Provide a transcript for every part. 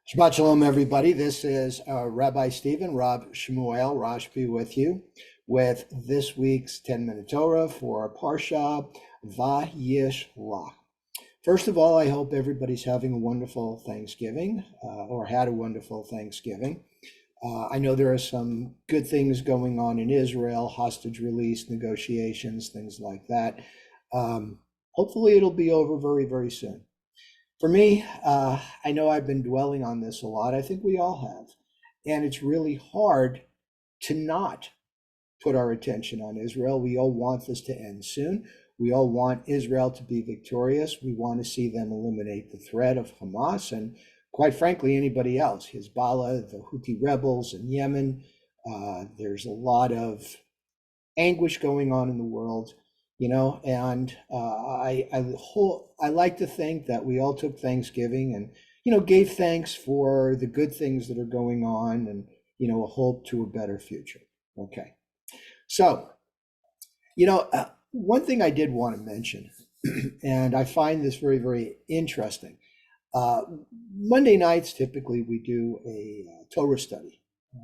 Shabbat Shalom, everybody. This is Rabbi Stephen, Rav Shmuel, Rosh be with you, with this week's 10-minute Torah for Parashat Vayishlach. First of all, I hope everybody's having a wonderful Thanksgiving, or had a wonderful Thanksgiving. I know there are some good things going on in Israel, hostage release negotiations, things like that. Hopefully it'll be over very, very soon. For me, I know I've been dwelling on this a lot. I think we all have. And it's really hard to not put our attention on Israel. We all want this to end soon. We all want Israel to be victorious. We want to see them eliminate the threat of Hamas and, quite frankly, anybody else. Hezbollah, the Houthi rebels in Yemen. There's a lot of anguish going on in the world. And I like to think that we all took Thanksgiving and, gave thanks for the good things that are going on and, a hope to a better future. Okay. So, one thing I did want to mention, and I find this very, very interesting. Monday nights, typically we do a Torah study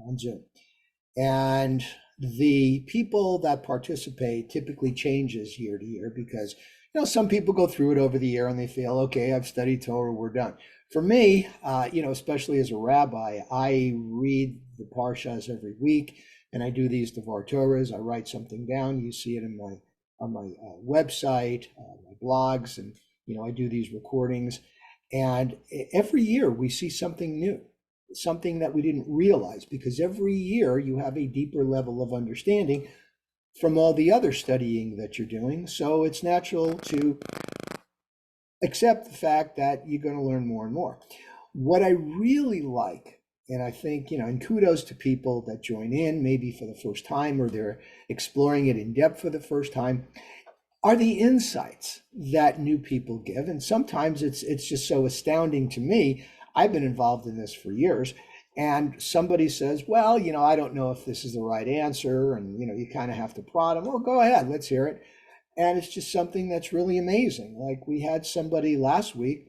on Zoom. And the people that participate typically changes year to year because, some people go through it over the year and they feel, okay, I've studied Torah, we're done. For me, especially as a rabbi, I read the parshas every week and I do these Devar Torahs. I write something down. You see it on my website, my blogs, and, I do these recordings. And every year we see something new, something that we didn't realize, because every year you have a deeper level of understanding from all the other studying that you're doing. So it's natural to accept the fact that you're going to learn more and more. What I really like, and I think, and kudos to people that join in maybe for the first time or they're exploring it in depth for the first time, are the insights that new people give. And sometimes it's just so astounding to me. I've been involved in this for years, and somebody says, well, I don't know if this is the right answer, and you kind of have to prod them. Well, go ahead, let's hear it. And it's just something that's really amazing. Like we had somebody last week,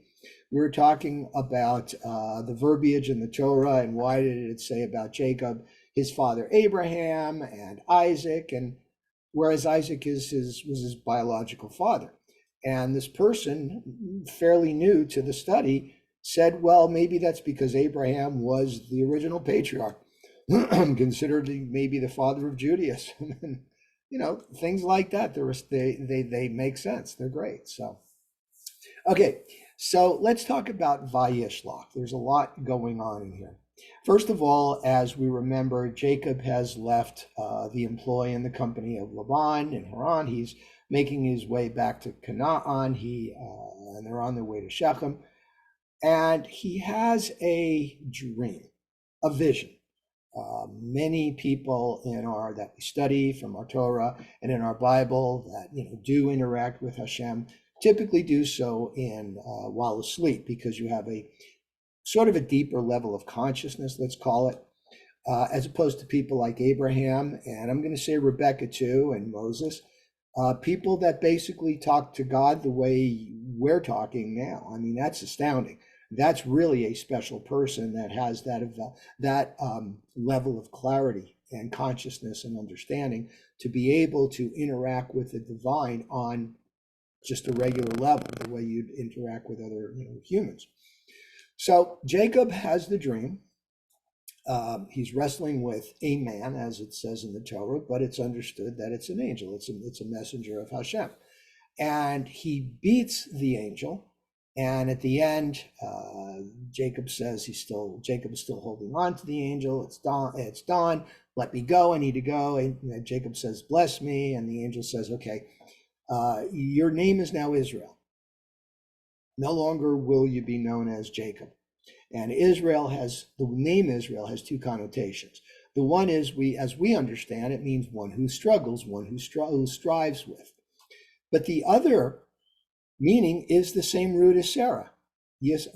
we were talking about the verbiage in the Torah and why did it say about Jacob, his father Abraham and Isaac, and whereas Isaac was his biological father. And this person, fairly new to the study, said, well, maybe that's because Abraham was the original patriarch, considered maybe the father of Judaism, and things like that. They make sense. They're great. So, okay, so let's talk about Vayishlach. There's a lot going on in here. First of all, as we remember, Jacob has left the employ in the company of Laban in Haran. He's making his way back to Canaan. And they're on their way to Shechem. And he has a dream, a vision. Many people that we study from our Torah and in our Bible that do interact with Hashem typically do so while asleep, because you have a sort of a deeper level of consciousness, let's call it, as opposed to people like Abraham, and I'm going to say Rebecca too, and Moses, people that basically talk to God the way we're talking now. I mean, that's astounding. That's really a special person that has that level of clarity and consciousness and understanding to be able to interact with the divine on just a regular level, the way you'd interact with other humans. So Jacob has the dream. He's wrestling with a man, as it says in the Torah, but it's understood that it's an angel. It's a messenger of Hashem. And he beats the angel. And at the end, Jacob says Jacob is still holding on to the angel. It's dawn. Let me go. I need to go. And Jacob says, bless me. And the angel says, okay, your name is now Israel. No longer will you be known as Jacob. And the name Israel has two connotations. The one is, as we understand, it means one who struggles, one who strives with. But the other meaning is the same root as Sarah. Yes,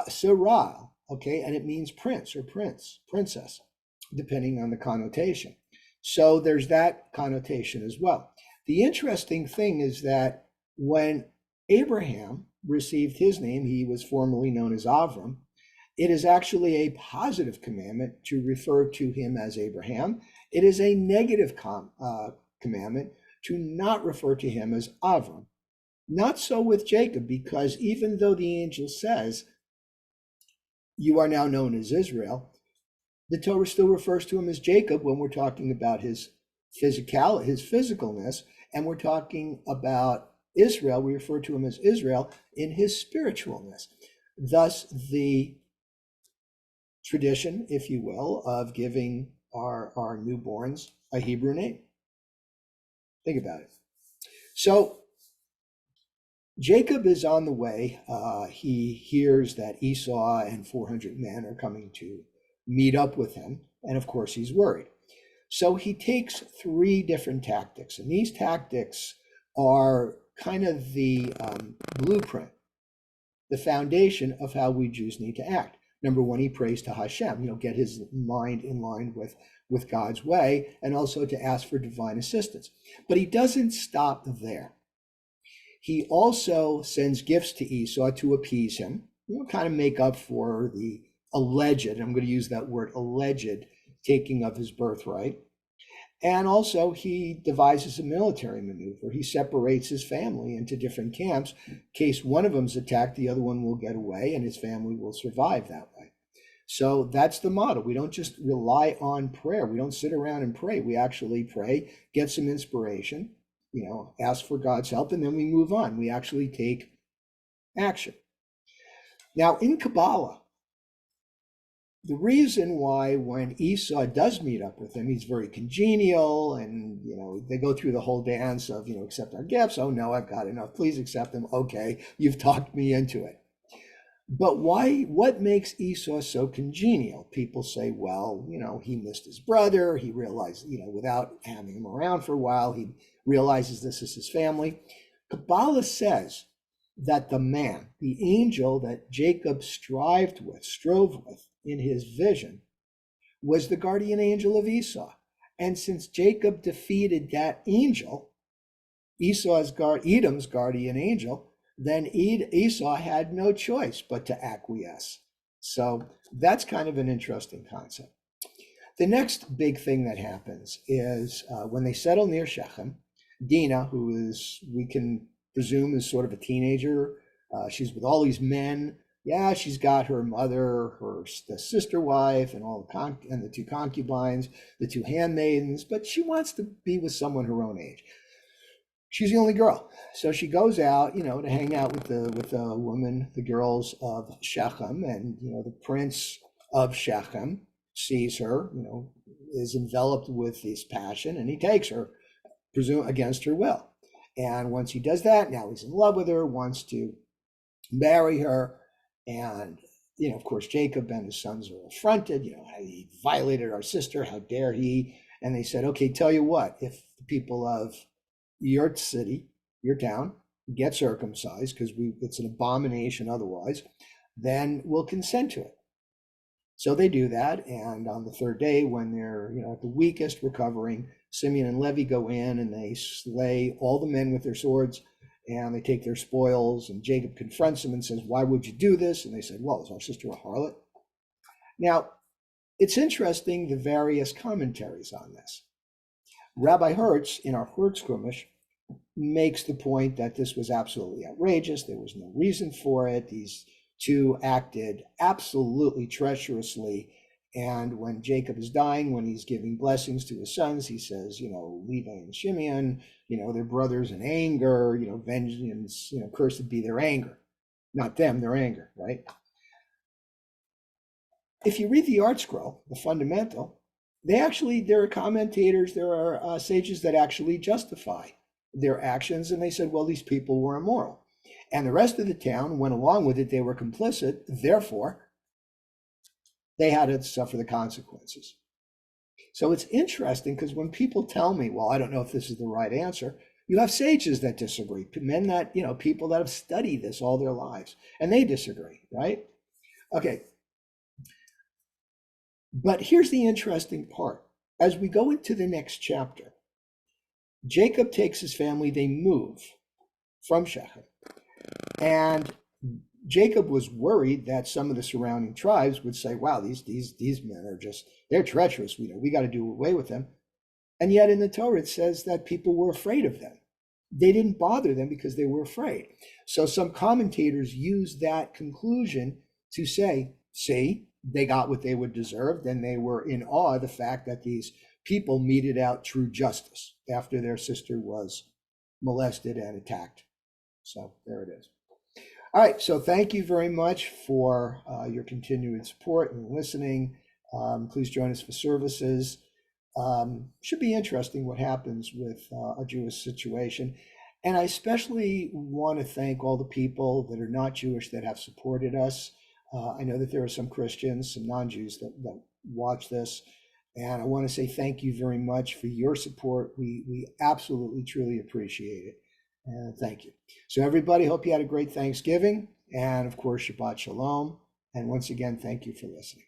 Sarah, okay, and it means prince or princess, depending on the connotation. So there's that connotation as well. The interesting thing is that when Abraham received his name, he was formerly known as Avram, It is actually a positive commandment to refer to him as Abraham. It is a negative commandment to not refer to him as Avram. Not so with Jacob, because even though the angel says, you are now known as Israel, the Torah still refers to him as Jacob when we're talking about his physicalness, and we're talking about Israel, we refer to him as Israel in his spiritualness. Thus, the tradition, if you will, of giving our newborns a Hebrew name. Think about it. So Jacob is on the way. He hears that Esau and 400 men are coming to meet up with him. And of course, he's worried. So he takes 3 different tactics. And these tactics are kind of the blueprint, the foundation of how we Jews need to act. Number 1, he prays to Hashem, get his mind in line with God's way, and also to ask for divine assistance. But he doesn't stop there. He also sends gifts to Esau to appease him, kind of make up for the alleged, I'm going to use that word, alleged taking of his birthright. And also he devises a military maneuver. He separates his family into different camps. In case one of them's attacked, the other one will get away and his family will survive that way. So that's the model. We don't just rely on prayer. We don't sit around and pray. We actually pray, get some inspiration, ask for God's help, and then we move on. We actually take action. Now, in Kabbalah, the reason why when Esau does meet up with him, he's very congenial, and they go through the whole dance of accept our gifts. Oh no, I've got enough. Please accept them. Okay, you've talked me into it. But what makes Esau so congenial? People say, well, he missed his brother. He realized, without having him around for a while, he realizes this is his family. Kabbalah says that the man, the angel that Jacob strove with in his vision, was the guardian angel of Esau. And since Jacob defeated that angel, Edom's guardian angel, then Esau had no choice but to acquiesce. So that's kind of an interesting concept. The next big thing that happens is when they settle near Shechem, Dinah, who is, we can presume, is sort of a teenager, she's with all these men. Yeah, she's got her mother, the sister wife, and and the 2 concubines, the 2 handmaidens, but she wants to be with someone her own age. She's the only girl, so she goes out, to hang out with the girls of Shechem, and the prince of Shechem sees her, is enveloped with this passion, and he takes her, presume against her will. And once he does that, now he's in love with her, wants to marry her, and of course Jacob and his sons are affronted. He violated our sister. How dare he? And they said, okay, tell you what, if the people of your city, your town, get circumcised, because it's an abomination otherwise, then we'll consent to it. So they do that, and on the 3rd day, when they're at the weakest, recovering, Simeon and Levi go in and they slay all the men with their swords, and they take their spoils, and Jacob confronts them and says, why would you do this? And they said, well, is our sister a harlot? Now, it's interesting, the various commentaries on this. Rabbi Hertz, in our Hertz Chumash, makes the point that this was absolutely outrageous. There was no reason for it. These 2 acted absolutely treacherously. And when Jacob is dying, when he's giving blessings to his sons, he says, Levi and Simeon, their brothers in anger, vengeance, cursed be their anger. Not them, their anger, right? If you read the Art Scroll, the fundamental, there are commentators, there are sages that actually justify their actions, and they said, well, these people were immoral. And the rest of the town went along with it. They were complicit, therefore, they had to suffer the consequences. So it's interesting, because when people tell me, well, I don't know if this is the right answer, you have sages that disagree, men that, people that have studied this all their lives, and they disagree, right? Okay. But here's the interesting part. As we go into the next chapter, Jacob takes his family, they move from Shechem. And Jacob was worried that some of the surrounding tribes would say, wow, these men are just, they're treacherous. We got to do away with them. And yet in the Torah, it says that people were afraid of them. They didn't bother them because they were afraid. So some commentators use that conclusion to say, see, they got what they would deserve. Then they were in awe of the fact that these people meted out true justice after their sister was molested and attacked. So there it is. All right, so thank you very much for your continued support and listening. Please join us for services. Should be interesting what happens with a Jewish situation. And I especially want to thank all the people that are not Jewish that have supported us. I know that there are some Christians, some non-Jews that watch this. And I want to say thank you very much for your support. We absolutely, truly appreciate it. And thank you. So everybody, hope you had a great Thanksgiving. And of course, Shabbat Shalom. And once again, thank you for listening.